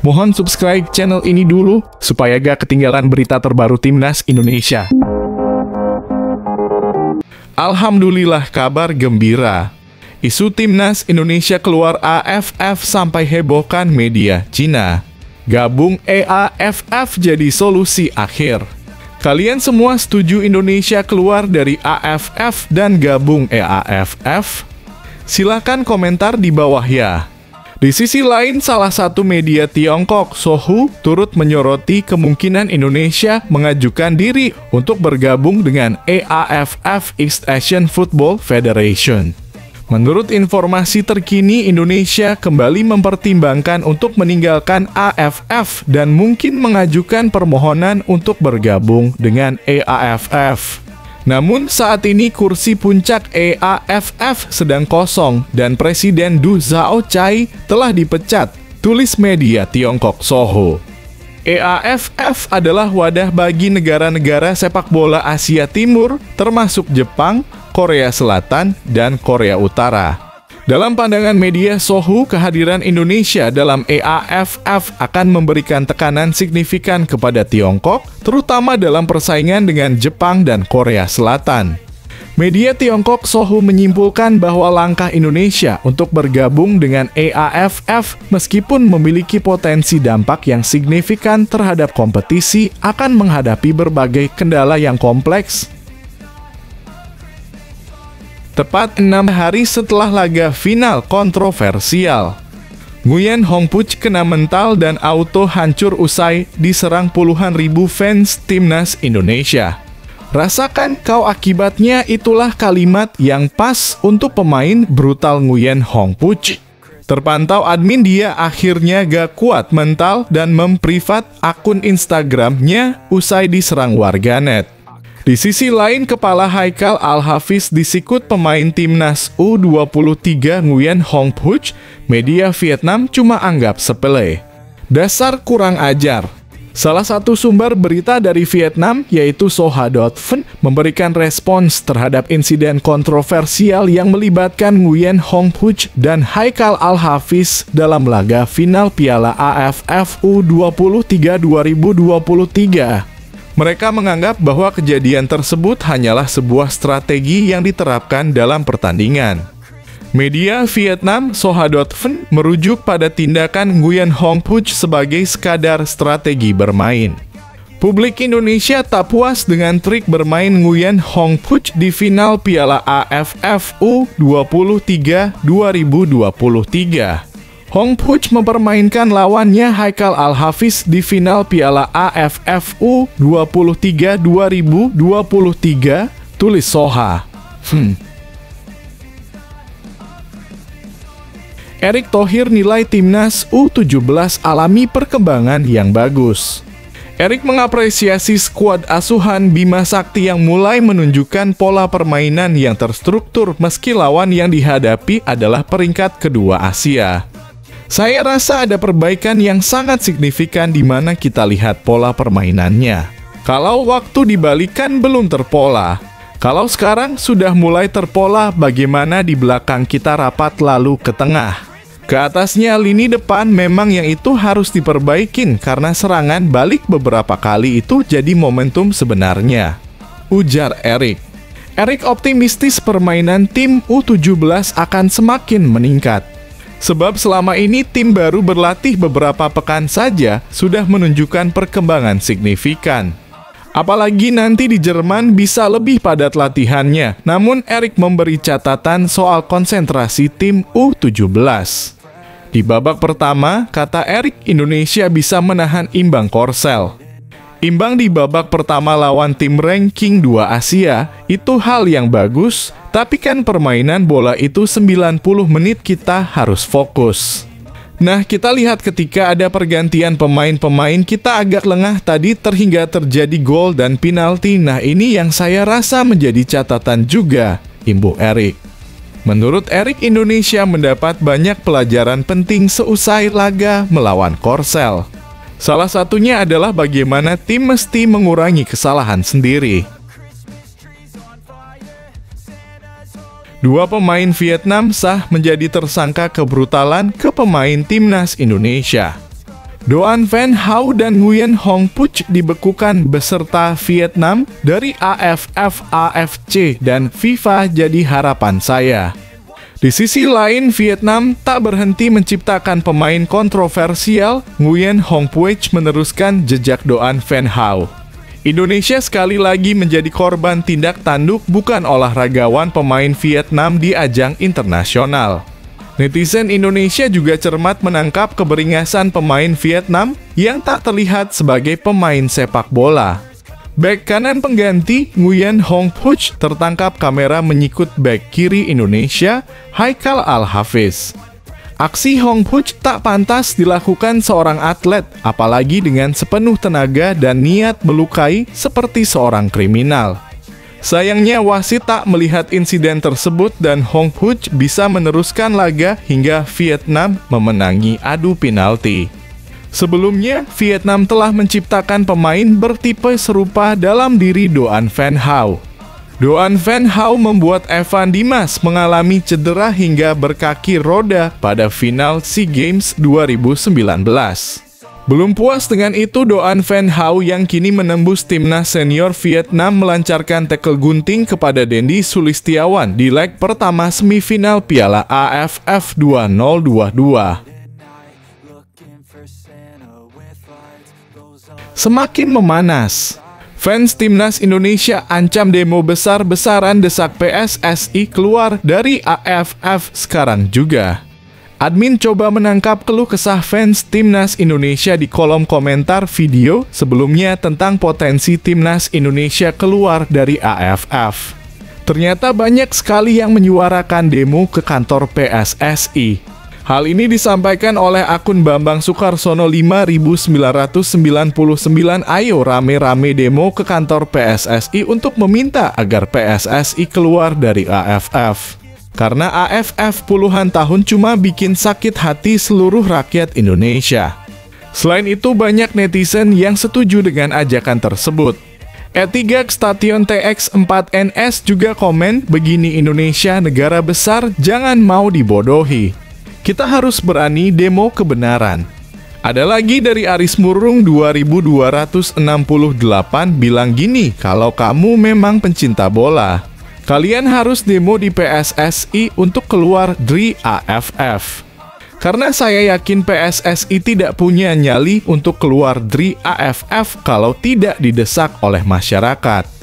Mohon subscribe channel ini dulu, supaya gak ketinggalan berita terbaru Timnas Indonesia. Alhamdulillah, kabar gembira. Isu Timnas Indonesia keluar AFF sampai hebohkan media Cina. Gabung EAFF jadi solusi akhir. Kalian semua setuju Indonesia keluar dari AFF dan gabung EAFF? Silahkan komentar di bawah ya. Di sisi lain, salah satu media Tiongkok, Sohu, turut menyoroti kemungkinan Indonesia mengajukan diri untuk bergabung dengan EAFF, East Asian Football Federation. Menurut informasi terkini, Indonesia kembali mempertimbangkan untuk meninggalkan AFF dan mungkin mengajukan permohonan untuk bergabung dengan EAFF. Namun saat ini kursi puncak EAFF sedang kosong dan Presiden Du Zhaochai telah dipecat, tulis media Tiongkok Sohu. EAFF adalah wadah bagi negara-negara sepak bola Asia Timur, termasuk Jepang, Korea Selatan, dan Korea Utara. Dalam pandangan media Sohu, kehadiran Indonesia dalam EAFF akan memberikan tekanan signifikan kepada Tiongkok, terutama dalam persaingan dengan Jepang dan Korea Selatan. Media Tiongkok Sohu menyimpulkan bahwa langkah Indonesia untuk bergabung dengan EAFF meskipun memiliki potensi dampak yang signifikan terhadap kompetisi akan menghadapi berbagai kendala yang kompleks. Tepat 6 hari setelah laga final kontroversial, Nguyen Hong Puch kena mental dan auto hancur usai diserang puluhan ribu fans Timnas Indonesia. Rasakan kau akibatnya, itulah kalimat yang pas untuk pemain brutal Nguyen Hong Puch. Terpantau admin dia akhirnya gak kuat mental dan memprivat akun Instagramnya usai diserang warganet. Di sisi lain, kepala Haikal Al-Hafiz disikut pemain Timnas U23 Nguyen Hong Puch, media Vietnam cuma anggap sepele. Dasar kurang ajar. Salah satu sumber berita dari Vietnam, yaitu Soha.vn, memberikan respons terhadap insiden kontroversial yang melibatkan Nguyen Hong Puch dan Haikal Al-Hafiz dalam laga final Piala AFF U23 2023. Mereka menganggap bahwa kejadian tersebut hanyalah sebuah strategi yang diterapkan dalam pertandingan. Media Vietnam Soha.vn merujuk pada tindakan Nguyen Hong Puch sebagai sekadar strategi bermain. Publik Indonesia tak puas dengan trik bermain Nguyen Hong Puch di final Piala AFF U23 2023. Hong Puch mempermainkan lawannya Haikal Al-Hafiz di final Piala AFF U23 2023, tulis Soha. Erick Thohir nilai Timnas U17 alami perkembangan yang bagus. Erick mengapresiasi skuad asuhan Bima Sakti yang mulai menunjukkan pola permainan yang terstruktur meski lawan yang dihadapi adalah peringkat kedua Asia. Saya rasa ada perbaikan yang sangat signifikan di mana kita lihat pola permainannya. Kalau waktu dibalikan belum terpola. Kalau sekarang sudah mulai terpola, bagaimana di belakang kita rapat lalu ke tengah. Ke atasnya lini depan memang yang itu harus diperbaikin karena serangan balik beberapa kali itu jadi momentum sebenarnya, ujar Erick. Erick optimistis permainan tim U17 akan semakin meningkat. Sebab selama ini tim baru berlatih beberapa pekan saja sudah menunjukkan perkembangan signifikan. Apalagi nanti di Jerman bisa lebih padat latihannya. Namun Erick memberi catatan soal konsentrasi tim U17. Di babak pertama, kata Erick, Indonesia bisa menahan imbang Korsel. Imbang di babak pertama lawan tim ranking 2 Asia, itu hal yang bagus, tapi kan permainan bola itu 90 menit kita harus fokus. Nah, kita lihat ketika ada pergantian pemain-pemain, kita agak lengah tadi hingga terjadi gol dan penalti. Nah, ini yang saya rasa menjadi catatan juga, imbuh Erick. Menurut Erick, Indonesia mendapat banyak pelajaran penting seusai laga melawan Korsel. Salah satunya adalah bagaimana tim mesti mengurangi kesalahan sendiri. Dua pemain Vietnam sah menjadi tersangka kebrutalan ke pemain Timnas Indonesia. Doan Van Hau dan Nguyen Hong Puch dibekukan beserta Vietnam dari AFF, AFC, dan FIFA jadi harapan saya. Di sisi lain, Vietnam tak berhenti menciptakan pemain kontroversial. Nguyen Hong Puch meneruskan jejak Doan Van Hau. Indonesia sekali lagi menjadi korban tindak tanduk bukan olahragawan pemain Vietnam di ajang internasional. Netizen Indonesia juga cermat menangkap keberingasan pemain Vietnam yang tak terlihat sebagai pemain sepak bola. Bek kanan pengganti Nguyen Hong Puch tertangkap kamera menyikut bek kiri Indonesia, Haikal Al-Hafiz. Aksi Hong Puch tak pantas dilakukan seorang atlet, apalagi dengan sepenuh tenaga dan niat melukai seperti seorang kriminal. Sayangnya wasit tak melihat insiden tersebut dan Hong Puch bisa meneruskan laga hingga Vietnam memenangi adu penalti. Sebelumnya, Vietnam telah menciptakan pemain bertipe serupa dalam diri Doan Van Hau. Doan Van Hau membuat Evan Dimas mengalami cedera hingga berkaki roda pada final SEA Games 2019. Belum puas dengan itu, Doan Van Hau yang kini menembus timnas senior Vietnam melancarkan tackle gunting kepada Dendi Sulistiawan di leg pertama semifinal Piala AFF 2022. Semakin memanas. Fans timnas Indonesia ancam demo besar-besaran desak PSSI keluar dari AFF sekarang juga. Admin coba menangkap keluh kesah fans timnas Indonesia di kolom komentar video sebelumnya tentang potensi timnas Indonesia keluar dari AFF. Ternyata banyak sekali yang menyuarakan demo ke kantor PSSI. Hal ini disampaikan oleh akun Bambang Sukarsono 5999. Ayo rame-rame demo ke kantor PSSI untuk meminta agar PSSI keluar dari AFF. Karena AFF puluhan tahun cuma bikin sakit hati seluruh rakyat Indonesia. Selain itu banyak netizen yang setuju dengan ajakan tersebut. E3 Station TX4NS juga komen, begini Indonesia negara besar jangan mau dibodohi. Kita harus berani demo kebenaran. Ada lagi dari Aris Murung 2268 bilang gini, kalau kamu memang pencinta bola, kalian harus demo di PSSI untuk keluar dari AFF. Karena saya yakin PSSI tidak punya nyali untuk keluar dari AFF kalau tidak didesak oleh masyarakat.